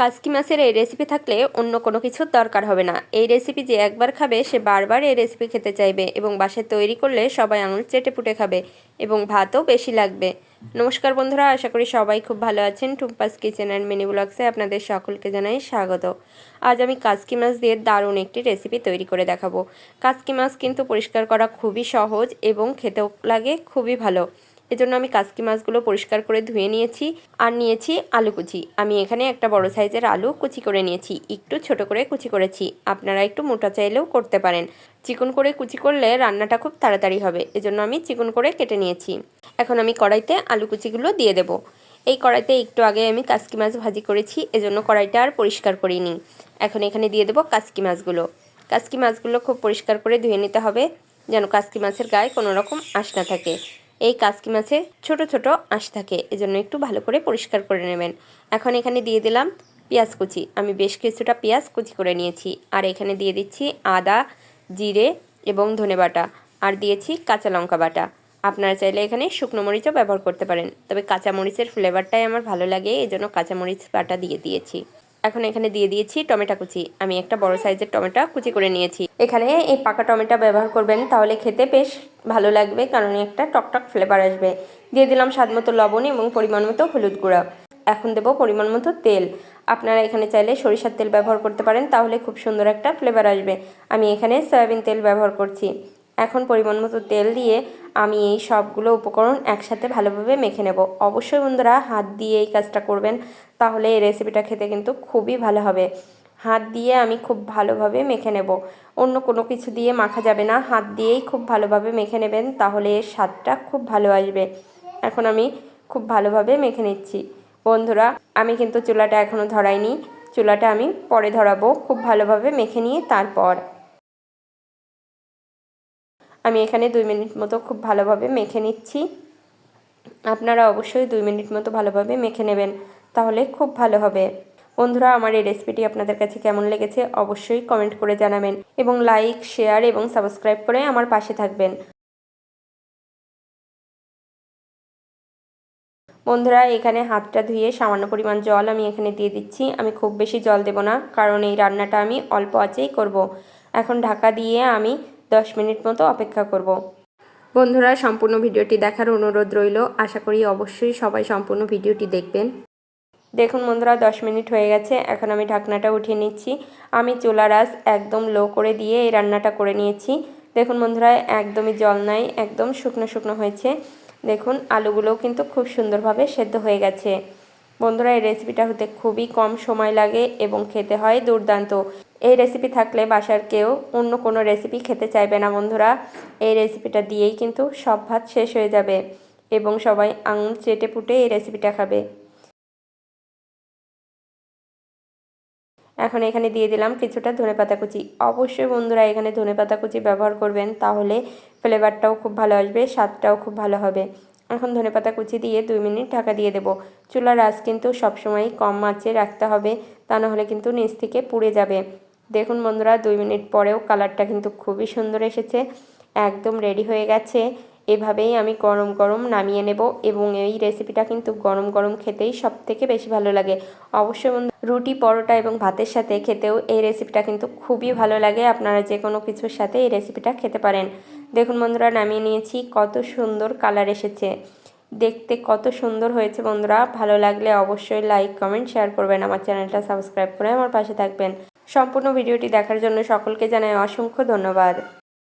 কাসকি মাছের এই রেসিপি থাকলে অন্য কোনো কিছুর দরকার হবে না। এই রেসিপি যে একবার খাবে সে বারবার এই রেসিপি খেতে চাইবে এবং বাসায় তৈরি করলে সবাই আঙুল চেটে পুটে খাবে এবং ভাতও বেশি লাগবে। নমস্কার বন্ধুরা, আশা করি সবাই খুব ভালো আছেন। টুম্পাস কিচেন অ্যান্ড মিনি ব্লগসে আপনাদের সকলকে জানাই স্বাগত। আজ আমি কাসকি মাছ দিয়ে দারুণ একটি রেসিপি তৈরি করে দেখাবো। কাসকি মাছ কিন্তু পরিষ্কার করা খুবই সহজ এবং খেতেও লাগে খুবই ভালো। এজন্য আমি কাসকি মাছগুলো পরিষ্কার করে ধুয়ে নিয়েছি আর নিয়েছি আলু কুচি। আমি এখানে একটা বড় সাইজের আলু কুচি করে নিয়েছি, একটু ছোট করে কুচি করেছি। আপনারা একটু মোটা চাইলেও করতে পারেন। চিকন করে কুচি করলে রান্নাটা খুব তাড়াতাড়ি হবে, এজন্য আমি চিকন করে কেটে নিয়েছি। এখন আমি কড়াইতে আলু কুচিগুলো দিয়ে দেব। এই কড়াইতে একটু আগে আমি কাসকি মাছ ভাজি করেছি, এজন্য কড়াইটা আর পরিষ্কার করিনি। এখন এখানে দিয়ে দেব কাসকি মাছগুলো। কাসকি মাছগুলো খুব পরিষ্কার করে ধুয়ে নিতে হবে, যেন কাসকি মাছের গায়ে কোনো রকম আঁশ না থাকে। এই কাসকি মাছে ছোট ছোট আঁশ থাকে, এজন্য একটু ভালো করে পরিষ্কার করে নেবেন। এখন এখানে দিয়ে দিলাম পেঁয়াজ কুচি। আমি বেশ কিছুটা পেঁয়াজ কুচি করে নিয়েছি। আর এখানে দিয়ে দিচ্ছি আদা, জিরে এবং ধনে বাটা, আর দিয়েছি কাঁচা লঙ্কা বাটা। আপনারা চাইলে এখানে শুকনো মরিচও ব্যবহার করতে পারেন, তবে কাঁচা মরিচের ফ্লেভারটাই আমার ভালো লাগে, এজন্য কাঁচা মরিচ বাটা দিয়ে দিয়েছি। এখন এখানে দিয়ে দিয়েছি টমেটো কুচি। আমি একটা বড় সাইজের টমেটো কুচি করে নিয়েছি। এখানে এই পাকা টমেটো ব্যবহার করবেন, তাহলে খেতে বেশ ভালো লাগবে, কারণ একটা টকটক ফ্লেভার আসবে। দিয়ে দিলাম স্বাদ মতো লবণ এবং পরিমাণ মতো হলুদ গুঁড়া। এখন দেবো পরিমাণ মতো তেল। আপনারা এখানে চাইলে সরিষার তেল ব্যবহার করতে পারেন, তাহলে খুব সুন্দর একটা ফ্লেভার আসবে। আমি এখানে সয়াবিন তেল ব্যবহার করছি। এখন পরিমাণ মতো তেল দিয়ে আমি এই সবগুলো উপকরণ একসাথে ভালোভাবে মেখে নেব। অবশ্যই বন্ধুরা হাত দিয়ে এই কাজটা করবেন, তাহলে এই রেসিপিটা খেতে কিন্তু খুবই ভালো হবে। হাত দিয়ে আমি খুব ভালোভাবে মেখে নেব, অন্য কোনো কিছু দিয়ে মাখা যাবে না। হাত দিয়েই খুব ভালোভাবে মেখে নেবেন, তাহলে এর স্বাদটা খুব ভালো আসবে। এখন আমি খুব ভালোভাবে মেখে নিচ্ছি। বন্ধুরা, আমি কিন্তু চুলাটা এখনও ধরাইনি, চুলাটা আমি পরে ধরাবো। খুব ভালোভাবে মেখে নিয়ে তারপর আমি এখানে 2 মিনিট মতো খুব ভালোভাবে মেখে নিচ্ছি। আপনারা অবশ্যই 2 মিনিট মতো ভালোভাবে মেখে নেবেন, তাহলে খুব ভালো হবে। বন্ধুরা, আমার এই রেসিপিটি আপনাদের কাছে কেমন লেগেছে অবশ্যই কমেন্ট করে জানাবেন এবং লাইক, শেয়ার এবং সাবস্ক্রাইব করে আমার পাশে থাকবেন। বন্ধুরা, এখানে হাতটা ধুয়ে সামান্য পরিমাণ জল আমি এখানে দিয়ে দিচ্ছি। আমি খুব বেশি জল দেব না, কারণ এই রান্নাটা আমি অল্প আঁচেই করব। এখন ঢাকা দিয়ে আমি 10 মিনিট মতো অপেক্ষা করব। বন্ধুরা, সম্পূর্ণ ভিডিওটি দেখার অনুরোধ রইল। আশা করি অবশ্যই সবাই সম্পূর্ণ ভিডিওটি দেখবেন। দেখুন বন্ধুরা, 10 মিনিট হয়ে গেছে। এখন আমি ঢাকনাটা উঠিয়ে নিচ্ছি। আমি চুলার আঁচ একদম লো করে দিয়ে এই রান্নাটা করে নিয়েছি। দেখুন বন্ধুরা, একদমই জল নাই, একদম শুকনো শুকনো হয়েছে। দেখুন আলুগুলোও কিন্তু খুব সুন্দরভাবে সেদ্ধ হয়ে গেছে। বন্ধুরা, এই রেসিপিটা হতে খুবই কম সময় লাগে এবং খেতে হয় দুর্দান্ত। এই রেসিপি থাকলে বাসার কেউ অন্য কোনো রেসিপি খেতে চাইবে না বন্ধুরা। এই রেসিপিটা দিয়েই কিন্তু সব ভাত শেষ হয়ে যাবে এবং সবাই আঙুল চেটে পুটে এই রেসিপিটা খাবে। এখন এখানে দিয়ে দিলাম কিছুটা ধনেপাতা কুচি। অবশ্যই বন্ধুরা এখানে ধনেপাতা কুচি ব্যবহার করবেন, তাহলে ফ্লেভারটাও খুব ভালো আসবে, স্বাদটাও খুব ভালো হবে। এখন ধনেপাতা কুচি দিয়ে 2 মিনিট ঢাকা দিয়ে দেব। চুলার আঁচ কিন্তু সবসময় কম আঁচে রাখতে হবে, তা নাহলে কিন্তু নিচ থেকে পুড়ে যাবে। দেখুন বন্ধুরা, 2 মিনিট পরেও কালারটা কিন্তু খুবই সুন্দর এসেছে, একদম রেডি হয়ে গেছে। এভাবেই আমি গরম গরম নামিয়ে নেব এবং এই রেসিপিটা কিন্তু গরম গরম খেতেই সবথেকে বেশি ভালো লাগে। অবশ্যই রুটি, পরোটা এবং ভাতের সাথে খেতেও এই রেসিপিটা কিন্তু খুবই ভালো লাগে। আপনারা যে কোনো কিছুর সাথে এই রেসিপিটা খেতে পারেন। দেখুন বন্ধুরা, নামিয়ে নিয়েছি, কত সুন্দর কালার এসেছে, দেখতে কত সুন্দর হয়েছে। বন্ধুরা, ভালো লাগলে অবশ্যই লাইক, কমেন্ট, শেয়ার করবেন। আমার চ্যানেলটা সাবস্ক্রাইব করে আমার পাশে থাকবেন। সম্পূর্ণ ভিডিওটি দেখার জন্য সকলকে জানাই অসংখ্য ধন্যবাদ।